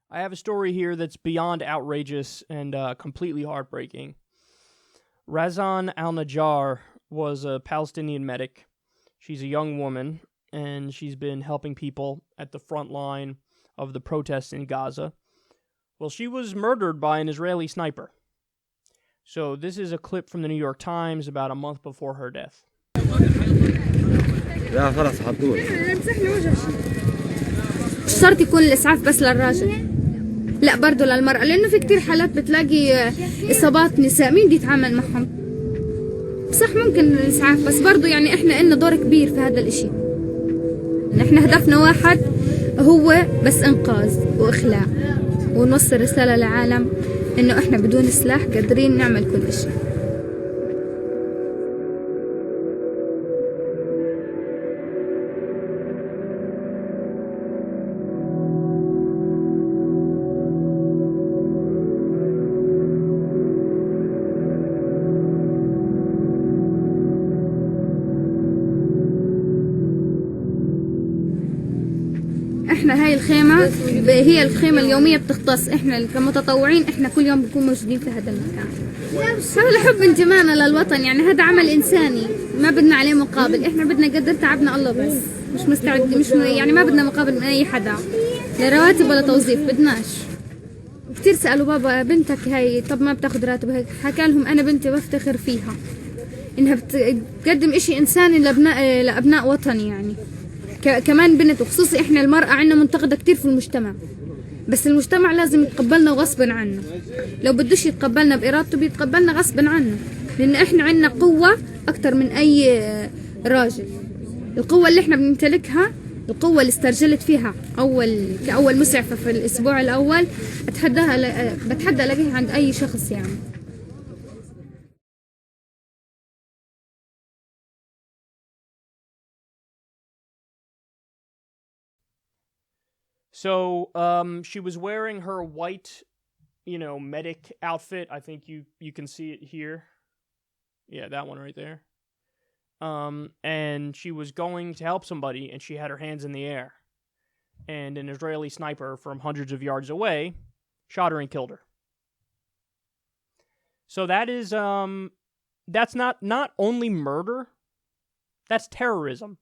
I have a story here that's beyond outrageous and completely heartbreaking. Razan al-Najjar was a Palestinian medic. She's a young woman, and she's been helping people at the front line of the protests in Gaza. Well, she was murdered by an Israeli sniper. So this is a clip from the New York Times about a month before her death. لا خلاص حطوه. مش شرط يكون الإسعاف بس للراجل. لا برضه للمرأة لأنه في كتير حالات بتلاقي إصابات نساء مين بدي يتعامل معهم. صح ممكن الإسعاف بس برضه يعني إحنا إلنا دور كبير في هذا الإشي. إحنا هدفنا واحد هو بس إنقاذ وإخلاء ونوصل رسالة للعالم إنه إحنا بدون سلاح قادرين نعمل كل إشي. احنا هاي الخيمة هي الخيمة اليومية بتختص احنا كمتطوعين احنا كل يوم بنكون موجودين في هذا المكان. هذا حب انتمائنا للوطن يعني هذا عمل انساني ما بدنا عليه مقابل احنا بدنا نقدر تعبنا الله بس مش مستعد مش يعني ما بدنا مقابل من اي حدا لا رواتب ولا توظيف بدناش. كتير سألوا بابا بنتك هاي طب ما بتاخد راتب هيك حكى لهم انا بنتي بفتخر فيها انها بتقدم اشي انساني لابناء وطني يعني كمان بنت وخصوصي احنا المرأة عنا منتقدة كتير في المجتمع بس المجتمع لازم يتقبلنا غصبا عنه لو بدوش يتقبلنا بإرادته بيتقبلنا غصبا عنه لأن احنا عنا قوة أكتر من أي راجل. القوة اللي احنا بنمتلكها القوة اللي استرجلت فيها كأول مسعفة في الأسبوع الأول بتحدى ألاقيها عند أي شخص يعني. So, she was wearing her white, medic outfit. I think you can see it here. Yeah, that one right there. And she was going to help somebody, and she had her hands in the air. And an Israeli sniper from hundreds of yards away shot her and killed her. So that is, that's not only murder, that's terrorism.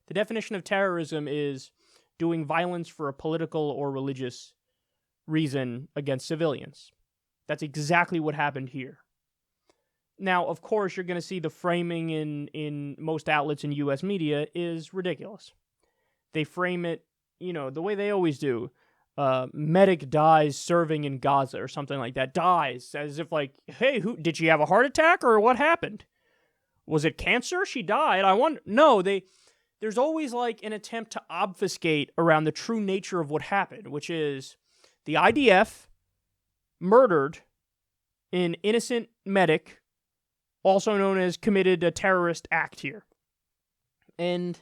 The definition of terrorism is doing violence for a political or religious reason against civilians. That's exactly what happened here. Now, of course, you're going to see the framing in most outlets in U.S. media is ridiculous. They frame it, the way they always do. Medic dies serving in Gaza or something like that. Dies, as if like, hey, did she have a heart attack or what happened? Was it cancer? She died. I wonder. No, there's always like an attempt to obfuscate around the true nature of what happened, which is the IDF murdered an innocent medic, also known as committed a terrorist act here. And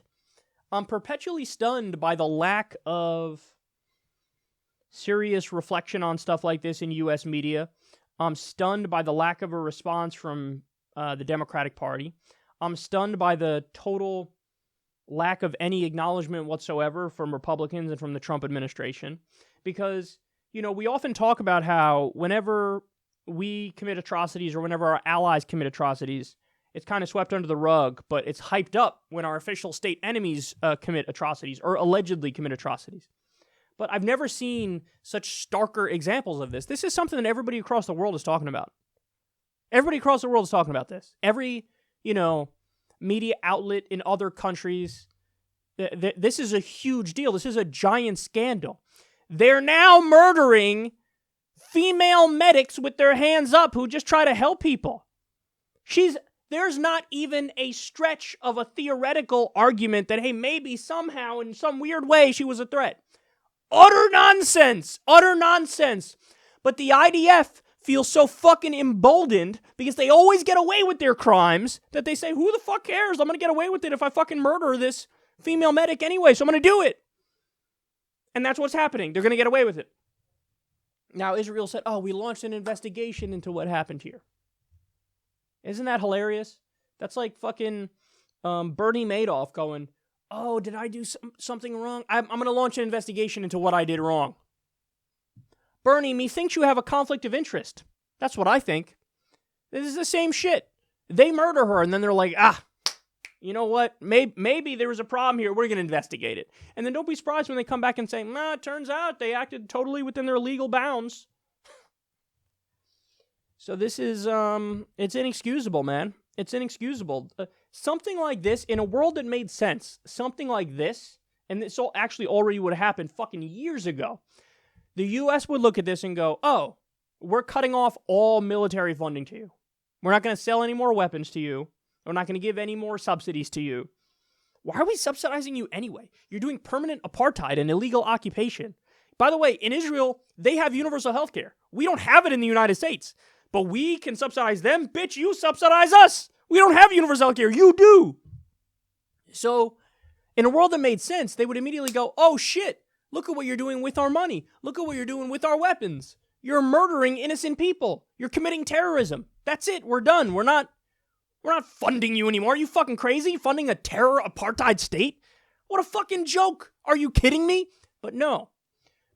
I'm perpetually stunned by the lack of serious reflection on stuff like this in U.S. media. I'm stunned by the lack of a response from the Democratic Party. I'm stunned by the total lack of any acknowledgement whatsoever from Republicans and from the Trump administration. Because, we often talk about how whenever we commit atrocities or whenever our allies commit atrocities, it's kind of swept under the rug, but it's hyped up when our official state enemies commit atrocities or allegedly commit atrocities. But I've never seen such starker examples of this. This is something that everybody across the world is talking about. Everybody across the world is talking about this. Every, media outlet in other countries. This is a huge deal. This is a giant scandal. They're now murdering female medics with their hands up who just try to help people. There's not even a stretch of a theoretical argument that, hey, maybe somehow in some weird way she was a threat. Utter nonsense. Utter nonsense. But the IDF feel so fucking emboldened because they always get away with their crimes that they say, who the fuck cares? I'm going to get away with it if I fucking murder this female medic anyway, so I'm going to do it. And that's what's happening. They're going to get away with it. Now, Israel said, we launched an investigation into what happened here. Isn't that hilarious? That's like fucking Bernie Madoff going, did I do something wrong? I'm going to launch an investigation into what I did wrong. Bernie, methinks you have a conflict of interest. That's what I think. This is the same shit. They murder her, and then they're like, you know what? Maybe there was a problem here. We're going to investigate it. And then don't be surprised when they come back and say, nah, it turns out they acted totally within their legal bounds. So this is, it's inexcusable, man. It's inexcusable. Something like this, in a world that made sense, something like this, and this actually already would have happened fucking years ago, the U.S. would look at this and go, oh, we're cutting off all military funding to you. We're not going to sell any more weapons to you. We're not going to give any more subsidies to you. Why are we subsidizing you anyway? You're doing permanent apartheid and illegal occupation. By the way, in Israel, they have universal health care. We don't have it in the United States. But we can subsidize them. Bitch, you subsidize us. We don't have universal health care. You do. So, in a world that made sense, they would immediately go, oh shit, look at what you're doing with our money. Look at what you're doing with our weapons. You're murdering innocent people. You're committing terrorism. That's it. We're done. We're not funding you anymore. Are you fucking crazy? Funding a terror apartheid state? What a fucking joke. Are you kidding me? But no,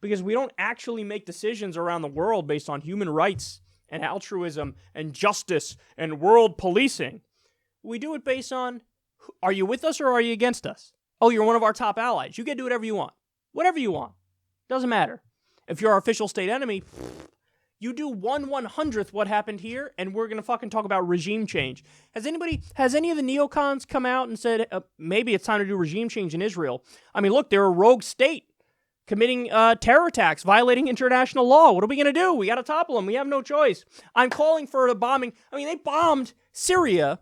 because we don't actually make decisions around the world based on human rights and altruism and justice and world policing. We do it based on, are you with us or are you against us? Oh, you're one of our top allies. You get to do whatever you want. Whatever you want. Doesn't matter. If you're our official state enemy, you do 1/100th what happened here, and we're going to fucking talk about regime change. Has any of the neocons come out and said, maybe it's time to do regime change in Israel? I mean, look, they're a rogue state committing terror attacks, violating international law. What are we going to do? We got to topple them. We have no choice. I'm calling for a bombing. I mean, they bombed Syria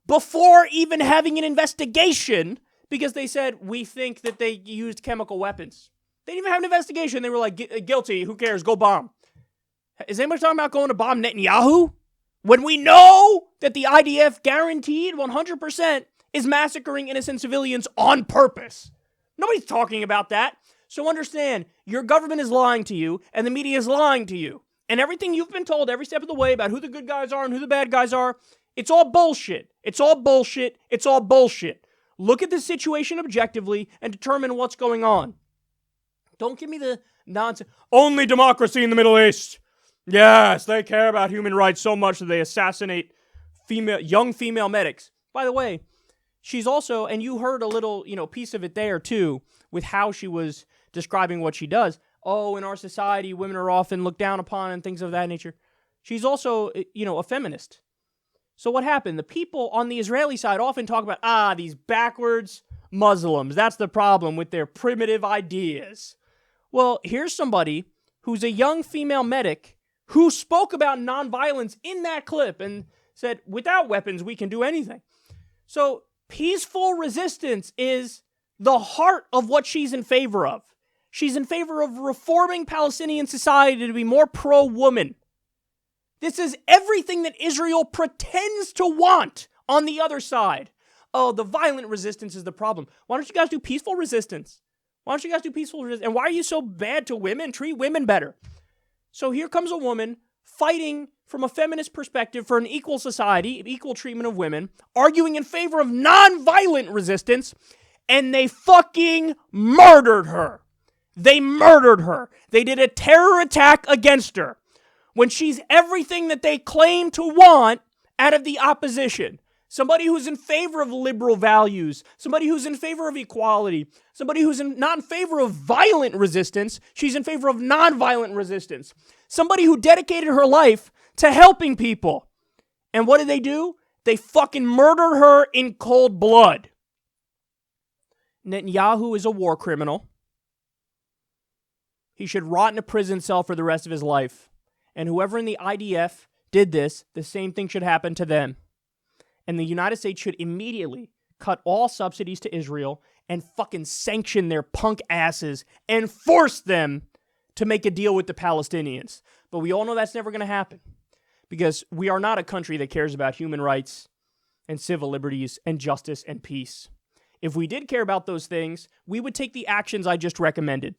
before even having an investigation because they said, we think that they used chemical weapons. They didn't even have an investigation. They were like, guilty. Who cares? Go bomb. Is anybody talking about going to bomb Netanyahu? When we know that the IDF guaranteed 100% is massacring innocent civilians on purpose. Nobody's talking about that. So understand, your government is lying to you, and the media is lying to you. And everything you've been told every step of the way about who the good guys are and who the bad guys are, it's all bullshit. It's all bullshit. It's all bullshit. Look at the situation objectively and determine what's going on. Don't give me the nonsense. Only democracy in the Middle East. Yes, they care about human rights so much that they assassinate young female medics. By the way, she's also, and you heard a little, piece of it there too, with how she was describing what she does. Oh, in our society, women are often looked down upon and things of that nature. She's also, a feminist. So what happened? The people on the Israeli side often talk about, these backwards Muslims. That's the problem with their primitive ideas. Well, here's somebody who's a young female medic who spoke about nonviolence in that clip and said, without weapons, we can do anything. So peaceful resistance is the heart of what she's in favor of. She's in favor of reforming Palestinian society to be more pro-woman. This is everything that Israel pretends to want on the other side. Oh, the violent resistance is the problem. Why don't you guys do peaceful resistance? And why are you so bad to women? Treat women better. So here comes a woman fighting from a feminist perspective for an equal society, equal treatment of women, arguing in favor of non-violent resistance, and they fucking murdered her. They murdered her. They did a terror attack against her when she's everything that they claim to want out of the opposition. Somebody who's in favor of liberal values, somebody who's in favor of equality, somebody who's not in favor of violent resistance, she's in favor of non-violent resistance. Somebody who dedicated her life to helping people. And what did they do? They fucking murdered her in cold blood. Netanyahu is a war criminal. He should rot in a prison cell for the rest of his life. And whoever in the IDF did this, the same thing should happen to them. And the United States should immediately cut all subsidies to Israel and fucking sanction their punk asses and force them to make a deal with the Palestinians. But we all know that's never going to happen because we are not a country that cares about human rights and civil liberties and justice and peace. If we did care about those things, we would take the actions I just recommended.